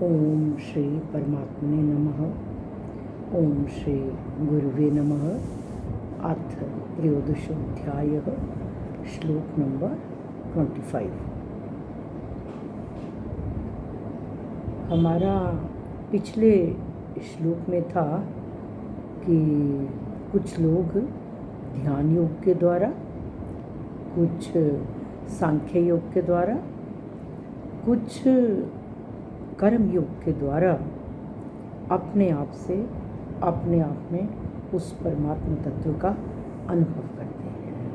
ओम श्री परमात्मने नमः। ओम श्री गुरुवे नमः। अथ त्रयोदशोऽध्यायः, श्लोक नंबर 25। हमारा पिछले श्लोक में था कि कुछ लोग ध्यान योग के द्वारा, कुछ सांख्य योग के द्वारा, कुछ कर्म योग के द्वारा अपने आप से अपने आप में उस परमात्मा तत्व का अनुभव करते हैं।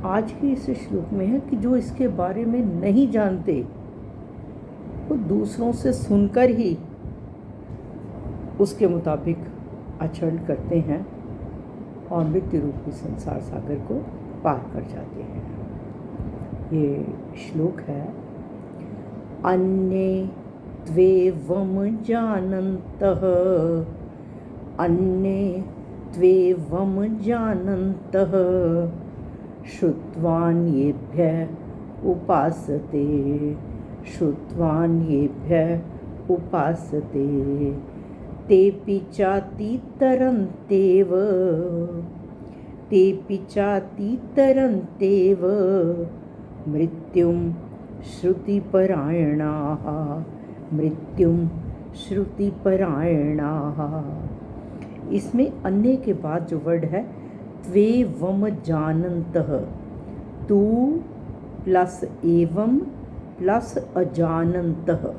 आज के इस श्लोक में है कि जो इसके बारे में नहीं जानते वो दूसरों से सुनकर ही उसके मुताबिक आचरण करते हैं और मृत्यु रूपी संसार सागर को पार कर जाते हैं। ये श्लोक है, अन्ये त्वेवं जानन्तः, अन्ये त्वेवं जानन्तः, श्रुत्वान्येभ्यः उपासते, श्रुत्वान्येभ्यः उपासते, तेऽपि चातितरन्त्येव, तेऽपि चातितरन्त्येव मृत्युं श्रुतिपरायणाः, मृत्युं श्रुतिपरायणाः। इसमें अन्य के बाद जो वर्ड है त्वेवम जानन्तः, तू प्लस एवं प्लस अजानन्तः।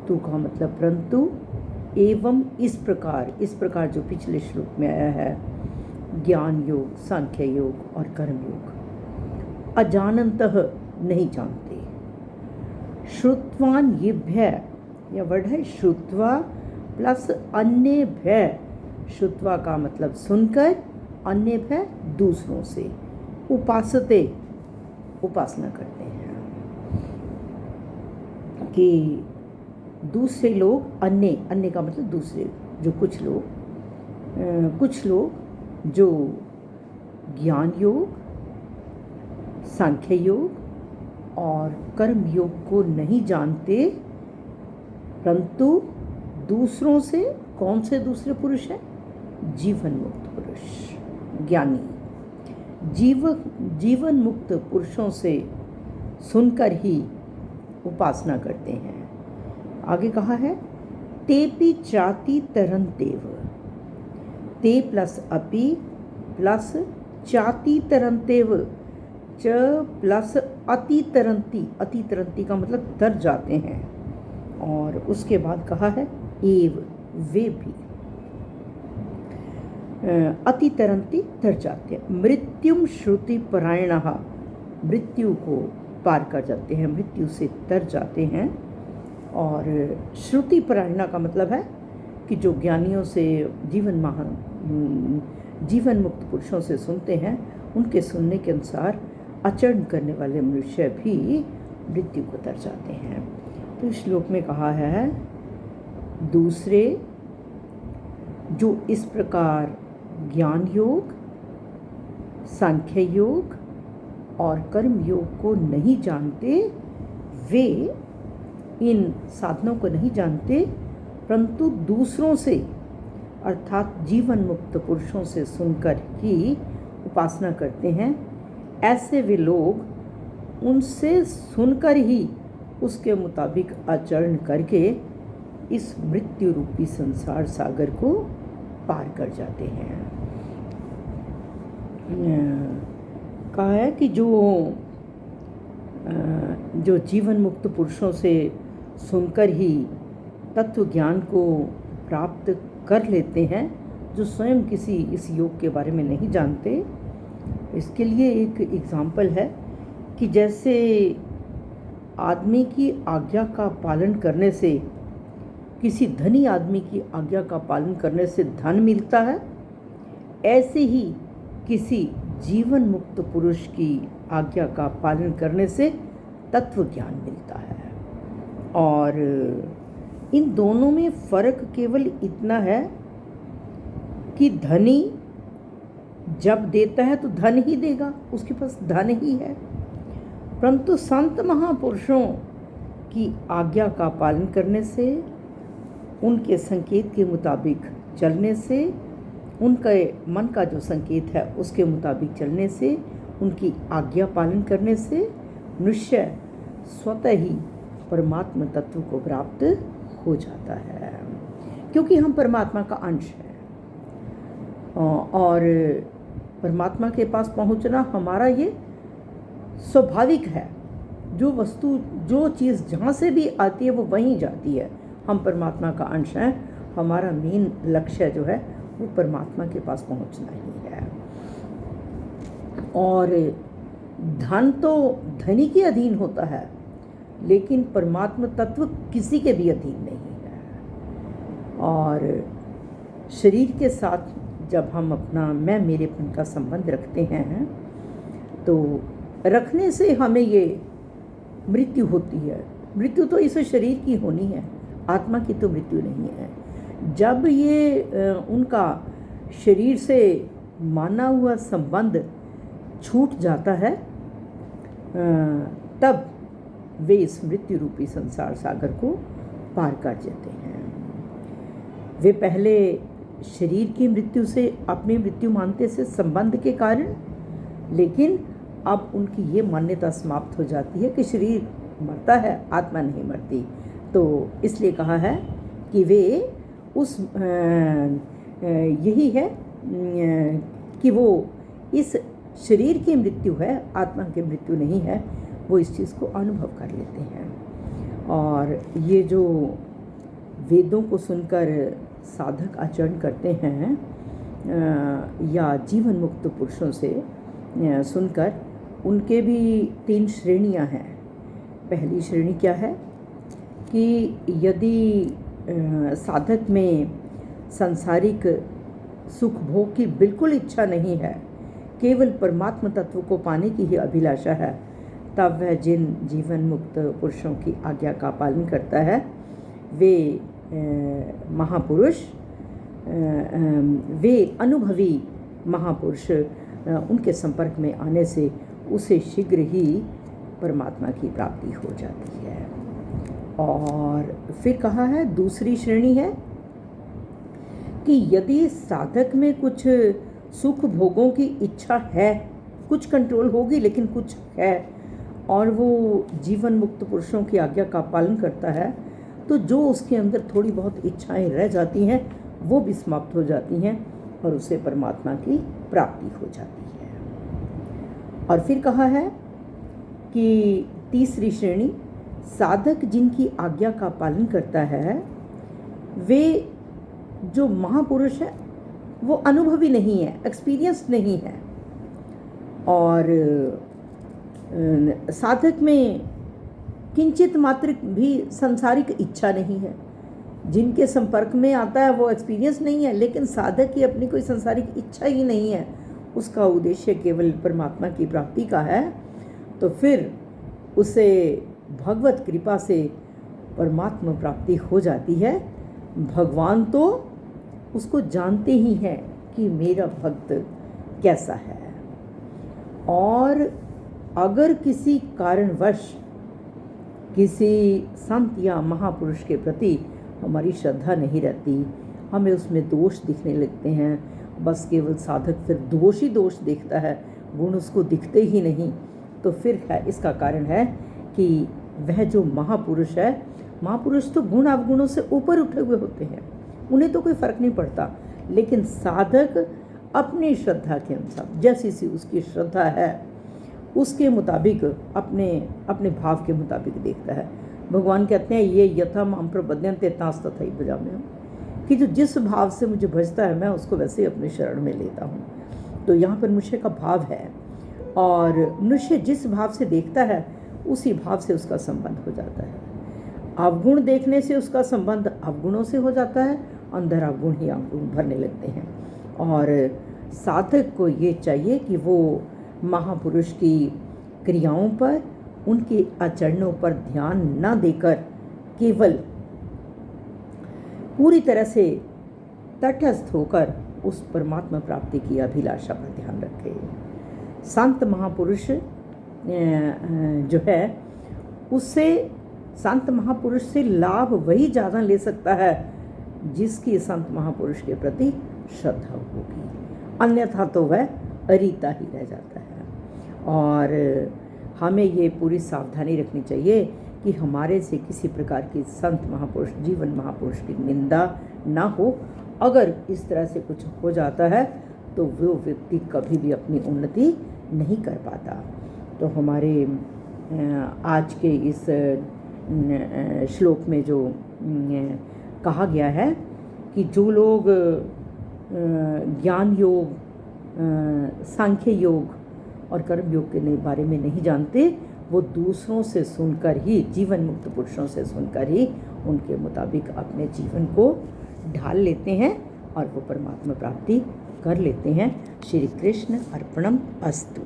तू का मतलब परंतु, एवं इस प्रकार जो पिछले श्लोक में आया है, ज्ञान योग, सांख्य योग और कर्म योग। अजानन्तः नहीं जानते। श्रुत्वान ये भय, यह वर्ड है श्रुत्वा प्लस अन्य भय। श्रुत्वा का मतलब सुनकर, अन्य भय दूसरों से, उपासते उपासना करते हैं कि दूसरे लोग, अन्य का मतलब दूसरे, जो कुछ लोग जो ज्ञान योग, सांख्य योग और कर्म योग को नहीं जानते, परंतु दूसरों से, कौन से दूसरे पुरुष हैं? जीवन मुक्त पुरुष, ज्ञानी जीवन मुक्त पुरुषों से सुनकर ही उपासना करते हैं। आगे कहा है, तेपि चाति तरन्तेव, ते प्लस अपि प्लस चाति तरन्तेव, च प्लस अतितरंती, अतितरंती का मतलब तर जाते हैं। और उसके बाद कहा है एव, वे भी अतितरंती तर जाते हैं। मृत्युम श्रुति परायणः, मृत्यु को पार कर जाते हैं, मृत्यु से तर जाते हैं। और श्रुति परायणा का मतलब है कि जो ज्ञानियों से, जीवन मुक्त पुरुषों से सुनते हैं, उनके सुनने के अनुसार आचरण करने वाले मनुष्य भी मृत्यु को तर जाते हैं। तो इस श्लोक में कहा है, दूसरे जो इस प्रकार ज्ञान योग, सांख्य योग और कर्म योग को नहीं जानते, वे इन साधनों को नहीं जानते, परंतु दूसरों से अर्थात जीवन मुक्त पुरुषों से सुनकर ही उपासना करते हैं। ऐसे वे लोग उनसे सुनकर ही उसके मुताबिक आचरण करके इस मृत्यु रूपी संसार सागर को पार कर जाते हैं। कहा है कि जो जीवन मुक्त पुरुषों से सुनकर ही तत्व ज्ञान को प्राप्त कर लेते हैं, जो स्वयं किसी इस योग के बारे में नहीं जानते। इसके लिए एक एग्जाम्पल है कि जैसे आदमी की आज्ञा का पालन करने से, किसी धनी आदमी की आज्ञा का पालन करने से धन मिलता है, ऐसे ही किसी जीवन मुक्त पुरुष की आज्ञा का पालन करने से तत्व ज्ञान मिलता है। और इन दोनों में फ़र्क केवल इतना है कि धनी जब देता है तो धन ही देगा, उसके पास धन ही है, परंतु संत महापुरुषों की आज्ञा का पालन करने से, उनके संकेत के मुताबिक चलने से, उनके मन का जो संकेत है उसके मुताबिक चलने से, उनकी आज्ञा पालन करने से मनुष्य स्वतः ही परमात्मा तत्व को प्राप्त हो जाता है, क्योंकि हम परमात्मा का अंश हैं और परमात्मा के पास पहुंचना हमारा ये स्वाभाविक है। जो वस्तु, जो चीज़ जहाँ से भी आती है वो वहीं जाती है। हम परमात्मा का अंश हैं, हमारा मेन लक्ष्य जो है वो परमात्मा के पास पहुंचना ही है। और धन तो धनी के अधीन होता है, लेकिन परमात्मा तत्व किसी के भी अधीन नहीं है। और शरीर के साथ जब हम अपना मैं मेरेपन का संबंध रखते हैं तो रखने से हमें ये मृत्यु होती है। मृत्यु तो इस शरीर की होनी है, आत्मा की तो मृत्यु नहीं है। जब ये उनका शरीर से माना हुआ संबंध छूट जाता है तब वे इस मृत्यु रूपी संसार सागर को पार कर जाते हैं। वे पहले शरीर की मृत्यु से अपनी मृत्यु मानते से संबंध के कारण, लेकिन अब उनकी ये मान्यता समाप्त हो जाती है कि शरीर मरता है, आत्मा नहीं मरती। तो इसलिए कहा है कि वे उस यही है कि वो इस शरीर की मृत्यु है, आत्मा की मृत्यु नहीं है, वो इस चीज़ को अनुभव कर लेते हैं। और ये जो वेदों को सुनकर साधक आचरण करते हैं या जीवन मुक्त पुरुषों से सुनकर, उनके भी 3 श्रेणियां हैं। पहली श्रेणी क्या है कि यदि साधक में सांसारिक सुख भोग की बिल्कुल इच्छा नहीं है, केवल परमात्मा तत्व को पाने की ही अभिलाषा है, तब वह जिन जीवन मुक्त पुरुषों की आज्ञा का पालन करता है वे महापुरुष, वे अनुभवी महापुरुष, उनके संपर्क में आने से उसे शीघ्र ही परमात्मा की प्राप्ति हो जाती है। और फिर कहा है दूसरी श्रेणी है कि यदि साधक में कुछ सुख भोगों की इच्छा है, कुछ कंट्रोल होगी लेकिन कुछ है, और वो जीवन मुक्त पुरुषों की आज्ञा का पालन करता है, तो जो उसके अंदर थोड़ी बहुत इच्छाएं रह जाती हैं वो भी समाप्त हो जाती हैं और उसे परमात्मा की प्राप्ति हो जाती है। और फिर कहा है कि तीसरी श्रेणी, साधक जिनकी आज्ञा का पालन करता है वे जो महापुरुष है वो अनुभवी नहीं है, एक्सपीरियंस नहीं है, और साधक में किंचित मात्र भी सांसारिक इच्छा नहीं है। जिनके संपर्क में आता है वो एक्सपीरियंस नहीं है, लेकिन साधक की अपनी कोई सांसारिक इच्छा ही नहीं है, उसका उद्देश्य केवल परमात्मा की प्राप्ति का है, तो फिर उसे भगवत कृपा से परमात्मा प्राप्ति हो जाती है। भगवान तो उसको जानते ही हैं कि मेरा भक्त कैसा है, और अगर किसी कारणवश किसी संत या महापुरुष के प्रति हमारी श्रद्धा नहीं रहती, हमें उसमें दोष दिखने लगते हैं, बस केवल साधक फिर दोष ही दोष देखता है, गुण उसको दिखते ही नहीं, तो फिर है इसका कारण है कि वह जो महापुरुष है, महापुरुष तो गुण अवगुणों से ऊपर उठे हुए होते हैं, उन्हें तो कोई फर्क नहीं पड़ता, लेकिन साधक अपनी श्रद्धा के अनुसार, जैसी सी उसकी श्रद्धा है उसके मुताबिक, अपने अपने भाव के मुताबिक देखता है। भगवान कहते हैं ये यथा माम प्रपद्यन्ते तांस तथैव भजाम्यहम्, कि जो जिस भाव से मुझे भजता है मैं उसको वैसे ही अपने शरण में लेता हूँ। तो यहाँ पर मनुष्य का भाव है, और मनुष्य जिस भाव से देखता है उसी भाव से उसका संबंध हो जाता है। अवगुण देखने से उसका संबंध अवगुणों से हो जाता है, अंदर अवगुण ही अवगुण भरने लगते हैं। और साधक को ये चाहिए कि वो महापुरुष की क्रियाओं पर, उनके आचरणों पर ध्यान न देकर केवल पूरी तरह से तटस्थ होकर उस परमात्मा प्राप्ति की अभिलाषा पर ध्यान रखे। संत महापुरुष जो है उससे संत महापुरुष से लाभ वही ज़्यादा ले सकता है जिसकी संत महापुरुष के प्रति श्रद्धा होगी, अन्यथा तो वह अरीता ही रह जाता है। और हमें ये पूरी सावधानी रखनी चाहिए कि हमारे से किसी प्रकार की संत महापुरुष, जीवन महापुरुष की निंदा ना हो। अगर इस तरह से कुछ हो जाता है तो वो व्यक्ति कभी भी अपनी उन्नति नहीं कर पाता। तो हमारे आज के इस श्लोक में जो कहा गया है कि जो लोग ज्ञान योग, सांख्य योग और कर्म योग के बारे में नहीं जानते, वो दूसरों से सुनकर ही, जीवन मुक्त पुरुषों से सुनकर ही उनके मुताबिक अपने जीवन को ढाल लेते हैं और वो परमात्मा प्राप्ति कर लेते हैं। श्री कृष्ण अर्पणम अस्तु।